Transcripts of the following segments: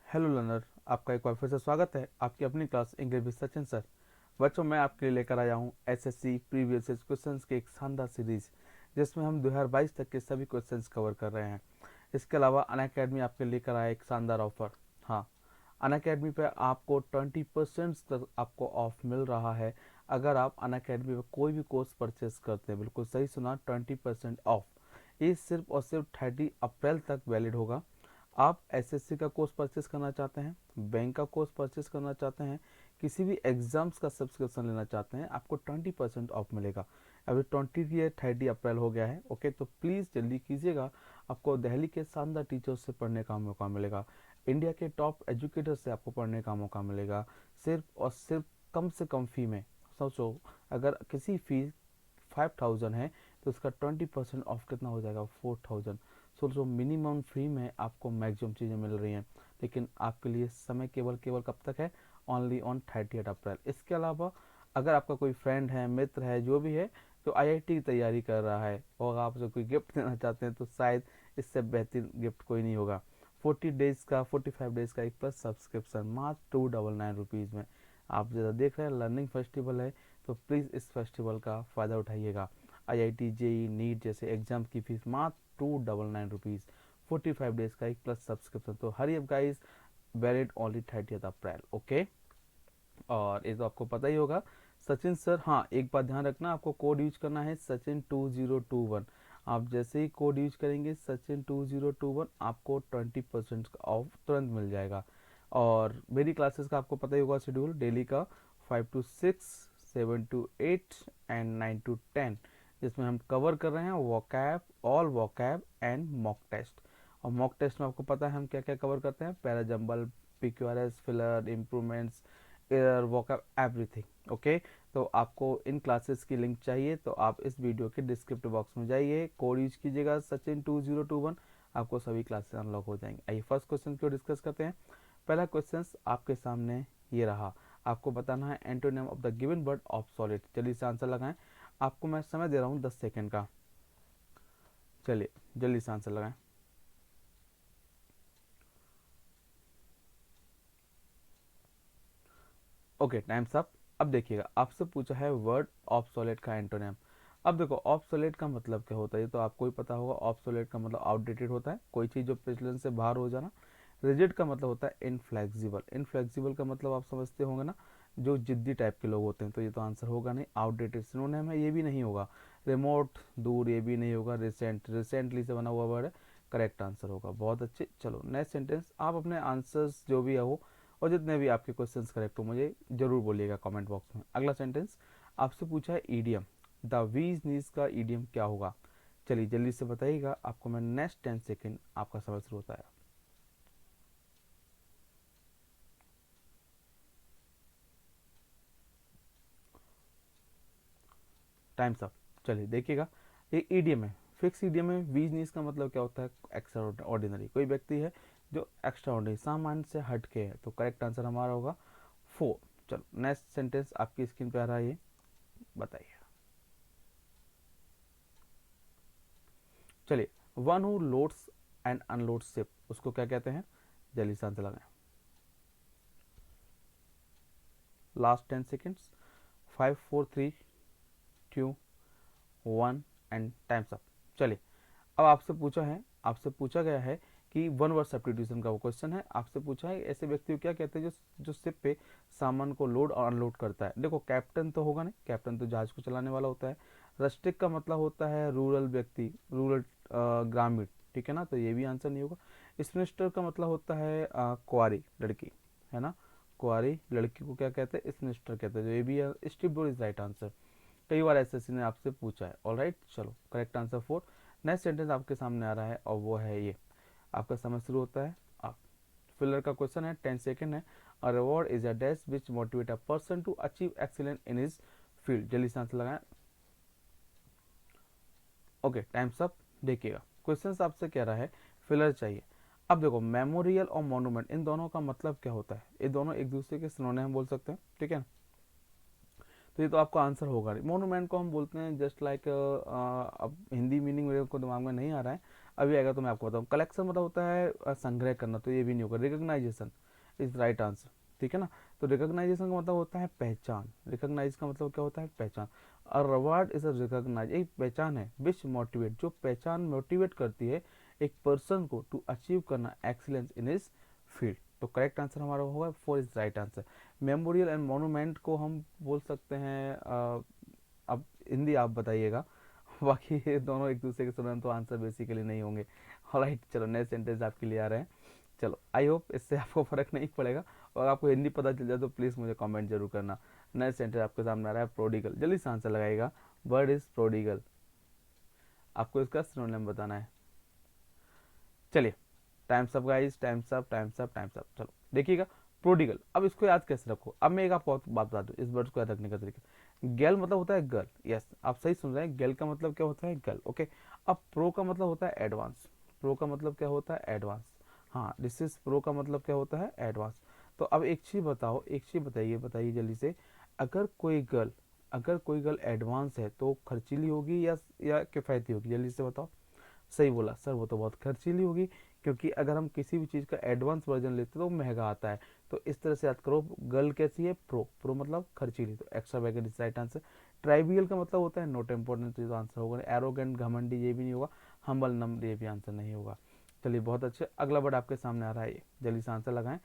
Hello learner, आपका एक बार फिर से स्वागत है आपकी अपनी class English with Sachin sir. बच्चों, मैं आपके लिए लेकर आया हूँ एसएससी प्रीवियस क्वेश्चंस के एक शानदार सीरीज, जिसमें हम 2022 तक के सभी क्वेश्चंस कवर कर रहे हैं। इसके अलावा अनअकैडमी आपके लेकर आया एक शानदार ऑफर। हाँ, अनअकैडमी पे आपको 20% तक आपको ऑफ मिल रहा है अगर आप अनअकैडमी पे कोई भी कोर्स परचेस करते हैं। बिल्कुल सही सुना, 20% ऑफ। ये सिर्फ और सिर्फ 30 अप्रैल तक वैलिड होगा। आप एसएससी का कोर्स परचेस करना चाहते हैं, बैंक का कोर्स परचेस करना चाहते हैं, किसी भी एग्जाम्स का सब्सक्रिप्शन लेना चाहते हैं, आपको 20% ऑफ मिलेगा। अभी 30 अप्रैल हो गया है। ओके, तो प्लीज़ जल्दी कीजिएगा। आपको दिल्ली के शानदार टीचर्स से पढ़ने का मौका मिलेगा, इंडिया के टॉप एजुकेटर से आपको पढ़ने का मौका मिलेगा, सिर्फ और सिर्फ कम से कम फ़ी में। सोचो, अगर किसी फीस 5000 है तो उसका 20% ऑफ कितना हो जाएगा, 4000। सोचो, मिनिमम फ्री में आपको मैक्सिमम चीज़ें मिल रही हैं। लेकिन आपके लिए समय केवल केवल कब तक है, ओनली ऑन 30 अप्रैल। इसके अलावा अगर आपका कोई फ्रेंड है, मित्र है, जो भी है, जो आईआईटी की तैयारी कर रहा है और आप उसे कोई गिफ्ट देना चाहते हैं, तो शायद इससे बेहतरीन गिफ्ट कोई नहीं होगा। 40 डेज का, 45 डेज का एक प्लस सब्सक्रिप्शन मात्र 299 रुपीज़ में। आप जैसा देख रहे हैं लर्निंग फेस्टिवल है, तो प्लीज़ इस फेस्टिवल का फ़ायदा उठाइएगा। आईआईटी, जेई, नीट जैसे एग्जाम की फीस मात्र 299 रुपीज़, 45 डेज का एक प्लस सब्सक्रिप्शन। तो hurry up guys, valid only 30 अप्रैल। ओके, और ये तो आपको पता ही होगा सचिन सर। हाँ, एक बात ध्यान रखना, आपको कोड यूज करना है सचिन 2021। आप जैसे ही कोड यूज करेंगे सचिन 2021, आपको 20% का ऑफ तुरंत मिल जाएगा। और मेरी क्लासेस का आपको पता ही होगा शेड्यूल, डेली का 5 to 6, 7 to 8 एंड 9 to 10, जिसमें हम कवर कर रहे हैं vocab, all vocab and mock test. और मॉक टेस्ट में आपको पता है हम क्या क्या कवर करते हैं, parajumble, PQRS, filler, improvements, error, vocab, everything. Okay, तो आपको इन क्लासेस की लिंक चाहिए तो आप इस वीडियो के डिस्क्रिप्टिव बॉक्स में जाइए, कोड यूज कीजिएगा सचिन 2021, आपको सभी क्लासेस अनलॉक हो जाएंगे। आइए फर्स्ट क्वेश्चन को डिस्कस करते हैं। पहला क्वेश्चन आपके सामने ये रहा, आपको बताना है antonym of the given word obsolete. जल्दी से आंसर लगाएं, आपको मैं समय दे रहा हूँ 10 सेकेंड का। चलिए जल्दी से आंसर लगाएं। Okay, time's up. अब देखिएगा, आपसे पूछा है वर्ड ऑब्सोलेट का एंटोनिम। अब देखो, ऑब्सोलेट का मतलब क्या होता है, ये तो आपको ही पता होगा। ऑब्सोलेट का मतलब आउटडेटेड होता है, कोई चीज़ जो प्रेसिडेंस से बाहर हो जाना। रिजिड का मतलब होता है इनफ्लेक्सिबल। इनफ्लेक्सिबल का मतलब आप समझते होंगे ना, जो जिद्दी टाइप के लोग होते हैं। तो ये तो आंसर होगा नहीं। आउटडेटेड सिनोनिम है, ये भी नहीं होगा। रिमोट, दूर, ये भी नहीं होगा। रिसेंट, रिसेंटली से बना हुआ वर्ड है, करेक्ट आंसर होगा। बहुत अच्छे। चलो नेक्स्ट सेंटेंस, आप अपने आंसर्स जो भी है हो और जितने भी आपके क्वेश्चंस करेक्ट हो मुझे जरूर बोलिएगा कमेंट बॉक्स में। अगला सेंटेंस आपसे पूछा है ईडियम। द वीज नीज का ईडियम क्या होगा। चलिए जल्दी से बताइएगा, आपको मैं नेक्स्ट 10 सेकेंड आपका समय शुरू होता है। Times up. चलिए देखिएगा, ये ईडियम है, फिक्स ईडियम है। वीज नीज का मतलब क्या होता है, एक्स्ट्रा ऑर्डिनरी। कोई व्यक्ति है जो एक्स्ट्रा ऑर्डिनरी, सामान्य से हट के है, तो करेक्ट आंसर हमारा होगा 4। चलो नेक्स्ट सेंटेंस आपकी स्क्रीन पे आ रहा है, ये बताइए। चलिए, one who loads and unload ship, उसको क्या कहते हैं, जल्दी से आंसर लगाएं। Last 10 seconds, 5 4 3 2 1 and times up. चलिए, अब आपसे पूछा है, आपसे पूछा गया है कि वन वर्ड सब्स्टिट्यूशन का वो क्वेश्चन है। आपसे पूछा है ऐसे व्यक्ति को क्या कहते हैं जो जो शिप पे सामान को लोड और अनलोड करता है। देखो, कैप्टन तो होगा नहीं, कैप्टन तो जहाज को चलाने वाला होता है। रस्टिक का मतलब होता है रूरल व्यक्ति, रूरल, ग्रामीण, ठीक है ना, तो ये भी आंसर नहीं होगा। स्पिनिस्टर का मतलब होता है कुंवारी लड़की, है ना। कुंवारी लड़की को क्या कहते हैं, स्पिनिस्टर कहते हैं। तो ये भी स्ट्रिप इज राइट आंसर। कई बार एसएससी ने आपसे पूछा है। ऑल राइट, चलो करेक्ट आंसर 4। नेक्स्ट सेंटेंस आपके सामने आ रहा है और वो है ये, आपका समय शुरू होता है। आप फिलर का क्वेश्चन है, 10 सेकेंड है। A reward is a dash which motivate a person to achieve excellent in his field. जल्दी से आंसर लगाएं। Okay, time's up. देखिएगा, क्वेश्चन आपसे कह रहा है फिलर चाहिए। अब देखो, मेमोरियल और मोनूमेंट, इन दोनों का मतलब क्या होता है, ये दोनों एक दूसरे के सिनोनिम बोल सकते हैं, ठीक है। तो ये तो आपका आंसर होगा नहीं। मोनूमेंट को हम बोलते हैं जस्ट लाइक, अब हिंदी मीनिंग मेरे को दिमाग में नहीं आ रहा है, अभी आएगा तो मैं आपको बताऊँ। कलेक्शन मतलब होता है संग्रह करना, तो ये भी नहीं होगा। रिकग्नाइजेशन इज राइट आंसर, ठीक है ना। तो रिकग्नाइजेशन का मतलब होता है पहचान, रिकग्नाइज का मतलब क्या होता है पहचान। और रिवार्ड इज अ रिकग्नाइज, एक पहचान है विच मोटिवेट, जो पहचान मोटिवेट करती है एक पर्सन को टू अचीव करना एक्सीलेंस इन इज फील्ड। तो करेक्ट आंसर हमारा होगा 4 is right answer. Memorial and monument को हम बोल सकते हैं अब हिंदी आप बताइएगा बाकी ये दोनों एक दूसरे के स्टूडेंट, तो आंसर बेसिकली नहीं होंगे। ऑलराइट, चलो नेक्स्ट सेंटेंस आपके लिए आ रहे हैं। चलो आई होप इससे आपको फर्क नहीं पड़ेगा, और आपको हिंदी पता चल जाए तो प्लीज़ मुझे कमेंट जरूर करना। नेक्स्ट सेंटेंस आपके सामने आ रहा है प्रोडिगल, जल्दी से आंसर लगाएगा। वर्ड इज प्रोडिगल, आपको इसका सिनोनिम बताना है। चलिए, times up guys, times up, times up, times up. चलो देखिएगा, प्रोडिगल, अब इसको याद कैसे रखो। अब मैं एक आपको बात बता दूँ इस वर्ड को याद रखने का तरीका। गेल मतलब होता है गर्ल, यस आप सही सुन रहे हैं, गेल का मतलब क्या होता है गर्ल, ओके। अब प्रो का मतलब होता है एडवांस, प्रो का मतलब क्या होता है एडवांस, हाँ दिस इज प्रो का मतलब क्या होता है एडवांस। तो अब एक चीज़ बताओ, एक चीज़ बताइए, बताइए जल्दी से, अगर कोई गर्ल, अगर कोई गर्ल एडवांस है तो खर्चीली होगी या किफ़ायती होगी, जल्दी से बताओ। सही बोला सर, वो तो बहुत खर्चीली होगी, क्योंकि अगर हम किसी भी चीज़ का एडवांस वर्जन लेते हैं तो महंगा आता है। तो इस तरह से याद करो, गर्ल कैसी है प्रो, प्रो मतलब खर्चीली, तो extra wagon is right answer. Trivial का मतलब होता है नॉट इम्पोर्टेंट, तो ये तो आंसर होगा। एरोगेंट घमंडी ये भी नहीं होगा। हम्बल नम्र ये भी आंसर नहीं होगा। चलिए बहुत अच्छे, अगला वर्ड आपके सामने आ रहा है, ये जल्दी से आंसर लगाएं।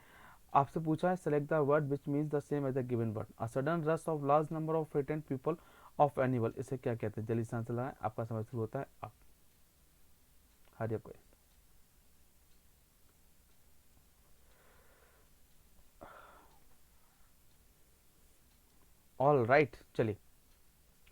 आपसे पूछा है select the word which means the same as the given word, a sudden rush of large number of frightened people of animal, इसे क्या कहते हैं, जल्दी से आंसर लगाएं, आपका समय शुरू होता है अब। हरिया कोई, ऑल राइट, चलिए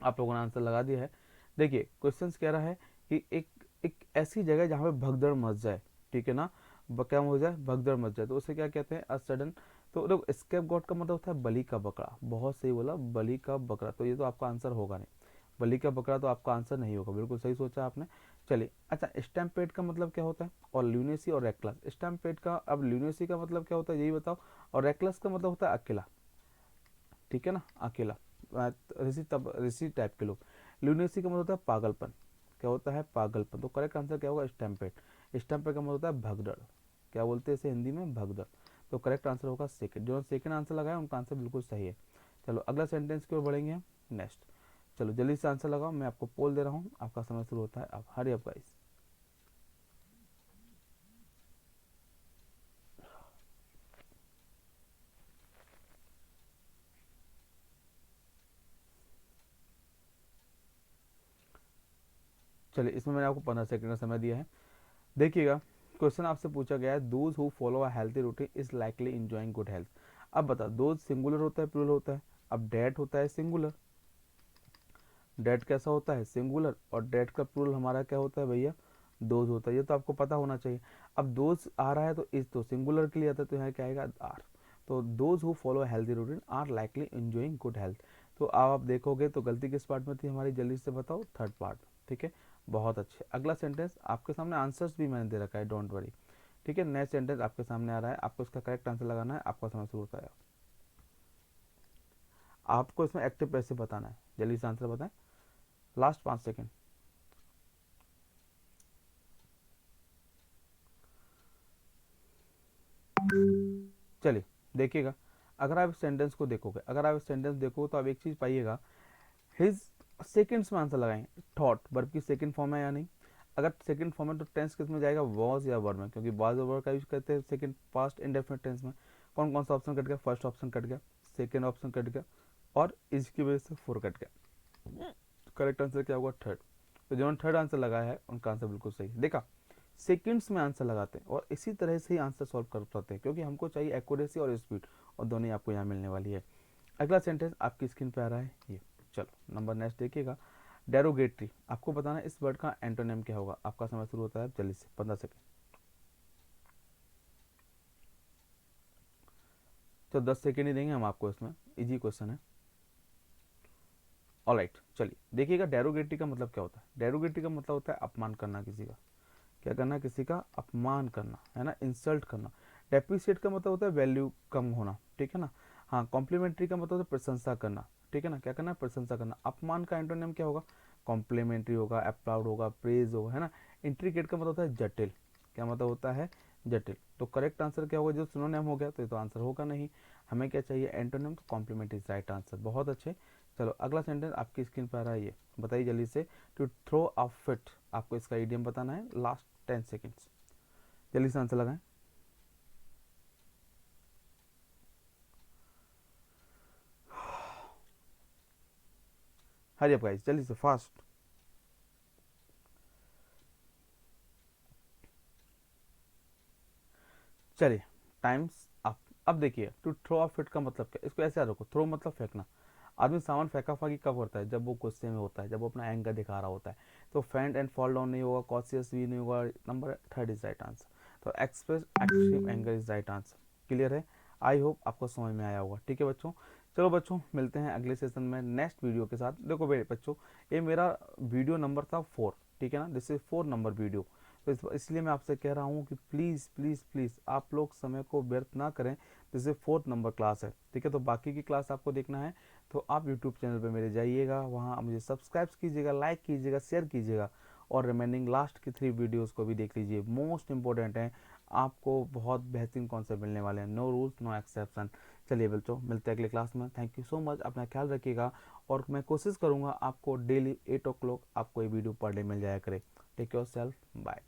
आप लोगों ने आंसर लगा दिया है। देखिए क्वेश्चन कह रहा है कि एक ऐसी जगह जहाँ पे भगदड़ मच जाए, ठीक है ना, क्या हो जाए भगदड़ मच जाए, तो उसे क्या कहते हैं, अ सडन। तो देखो स्केप गॉट का मतलब होता है बलि का बकरा, बहुत सही बोला, बलि का बकरा, तो ये तो आपका आंसर होगा नहीं, बलि का बकरा तो आपका आंसर नहीं होगा, बिल्कुल सही सोचा आपने। चलिए अच्छा, स्टैम्पेड का मतलब क्या होता है, और ल्यूनेसी और रेक्लस। स्टैम्पेड का, अब ल्यूनेसी का मतलब क्या होता है यही बताओ, और रेक्लस का मतलब होता है अकेला, ठीक है ना, अकेला, ऋषि तब ऋषि टाइप के लोग। ल्यूनेसी का मतलब होता है पागलपन, क्या होता है पागलपन, तो करेक्ट आंसर क्या होगा स्टैम्पेड। स्टैम्पेड का मतलब होता है भगदड़, क्या बोलते हैं इसे हिंदी में भगदड़, तो करेक्ट आंसर होगा सेकंड। जो सेकंड आंसर लगाया उनका आंसर बिल्कुल सही है। चलो अगला सेंटेंस की ओर बढ़ेंगे हम नेक्स्ट। चलो जल्दी से आंसर लगाओ, मैं आपको पोल दे रहा हूँ, आपका समय शुरू होता है अब, हरी अप गाइस। चलिए इसमें मैंने आपको 15 सेकंड का समय दिया है। देखिएगा, क्वेश्चन आपसे पूछा गया है, those who follow a healthy routine is likely enjoying good health. अब बता, दोज सिंगुलर होता है प्लूरल होता है, अब डेट होता है सिंगुलर, डेट कैसा होता है सिंगुलर, और डेट का प्लूरल हमारा क्या होता है भैया, दोज होता है, ये तो आपको पता होना चाहिए। अब दोज आ रहा है तो इस तो सिंगुलर के लिए आता है, तो यहाँ क्या आएगा आर। तो those who follow healthy routine are likely enjoying good health. तो अब आप देखोगे तो गलती किस पार्ट में थी हमारी, जल्दी से बताओ, थर्ड पार्ट, ठीक है। बहुत अच्छे, अगला सेंटेंस आपके सामने आंसर्स भी मैंने दे रखा है, डोंट वरी, ठीक है। नेक्स्ट सेंटेंस आपके सामने आ रहा है, आपको इसका करेक्ट आंसर लगाना है, आपका समय शुरू होता है। आपको इसमें एक्टिव पैसे बताना है, जल्दी से आंसर बताएं, लास्ट 5 सेकेंड। चलिए देखिएगा, अगर आप सेंटेंस को देखोगे, अगर आप सेंटेंस देखोगे तो आप एक चीज पाइएगा, हिज सेकंड्स में आंसर लगाएंगे, थॉट वर्ब की सेकंड फॉर्म है या नहीं, अगर सेकंड फॉर्म है तो टेंस किस में जाएगा, वॉज या वर में, क्योंकि वॉज और वर का यूज करते हैं सेकंड पास्ट इंडेफिनिट टेंस में। कौन कौन सा ऑप्शन कट गया, फर्स्ट ऑप्शन कट गया, सेकंड ऑप्शन कट गया, और इसकी वजह से फोर कट गया, करेक्ट आंसर क्या होगा थर्ड। तो जिन्होंने थर्ड आंसर लगाया है उनका आंसर बिल्कुल सही, देखा सेकंड्स में आंसर लगाते हैं और इसी तरह से ही आंसर सॉल्व कर पाते हैं, क्योंकि हमको चाहिए एक्यूरेसी और स्पीड, और दोनों ही आपको यहाँ मिलने वाली है। अगला सेंटेंस आपकी स्क्रीन पे आ रहा है ये, चलो नंबर नेक्स्ट देखिएगा, डेरोगेटरी, आपको बताना है इस वर्ड का एंटोनिम क्या होगा, आपका समय शुरू होता है जल्दी से 15 सेकेंड। तो 10 सेकेंड ही देंगे हम आपको, इसमें इजी क्वेश्चन है। ऑलराइट चलिए देखिएगा, डेरोगेटरी का मतलब क्या होता है, डेरोगेटरी का मतलब होता है अपमान करना किसी का, क्या करना, किसी का अपमान करना, है ना, इंसल्ट करना। डेप्रिसिएट का मतलब होता है वैल्यू कम होना, ठीक है ना। हाँ, कॉम्प्लीमेंट्री का मतलब होता है प्रशंसा करना, ठीक है ना, क्या करना है प्रशंसा करना। अपमान का एंटोनिम क्या होगा, कॉम्प्लीमेंट्री होगा, अप्लाउड होगा, प्रेज होगा, है ना। इंट्रिकेट का मतलब होता है जटिल। क्या मतलब होता है? जटिल। तो करेक्ट आंसर क्या होगा? जो सिनोनिम हो गया तो ये तो आंसर होगा नहीं। हमें क्या चाहिए? एंटोनिम। तो कॉम्प्लीमेंट इज राइट आंसर। बहुत अच्छे। चलो अगला सेंटेंस आपकी स्क्रीन पर आ रहा है, ये बताइए जल्दी से। टू थ्रो अ फिट, आपको इसका इडियम बताना है। लास्ट 10 सेकेंड्स, जल्दी से आंसर लगाएं। हरी अप गाइस, जल्दी से फास्ट। चलिए, टाइम्स अप। अब देखिए, टू थ्रो अ फिट का मतलब क्या? इसको ऐसे याद रखो, थ्रो मतलब फेंकना। आदमी सामान फेंका फाकी कब करता है? जब वो गुस्से में होता है, जब वो अपना एंगर दिखा रहा होता है। तो फेंट एंड फॉल डाउन नहीं होगा, कॉशियस भी नहीं होगा। Number third is right answer. तो express extreme anger is right answer. Clear है? आई होप आपको समझ में आया होगा। ठीक है बच्चों, चलो बच्चों मिलते हैं अगले सेशन में नेक्स्ट वीडियो के साथ। देखो मेरे बच्चों, ये मेरा वीडियो नंबर था 4, ठीक है ना, दिस इज 4 नंबर वीडियो। तो इसलिए मैं आपसे कह रहा हूँ कि प्लीज़ प्लीज़ प्लीज़ आप लोग समय को व्यर्थ ना करें। जैसे 4th नंबर क्लास है, ठीक है, तो बाकी की क्लास आपको देखना है तो आप यूट्यूब चैनल पे मेरे जाइएगा, वहाँ मुझे सब्सक्राइब कीजिएगा, लाइक कीजिएगा, शेयर कीजिएगा। और रिमेनिंग लास्ट की 3 वीडियोज़ को भी देख लीजिए, मोस्ट इंपॉर्टेंट है। आपको बहुत बेहतरीन कॉन्सेप्ट मिलने वाले हैं, नो रूल्स नो एक्सेप्शन। चलिए बच्चों, मिलते हैं अगले क्लास में। थैंक यू सो मच, अपना ख्याल रखिएगा। और मैं कोशिश करूँगा आपको डेली 8 o'clock आपको ये वीडियो पर डे मिल जाया करे। Take yourself, bye.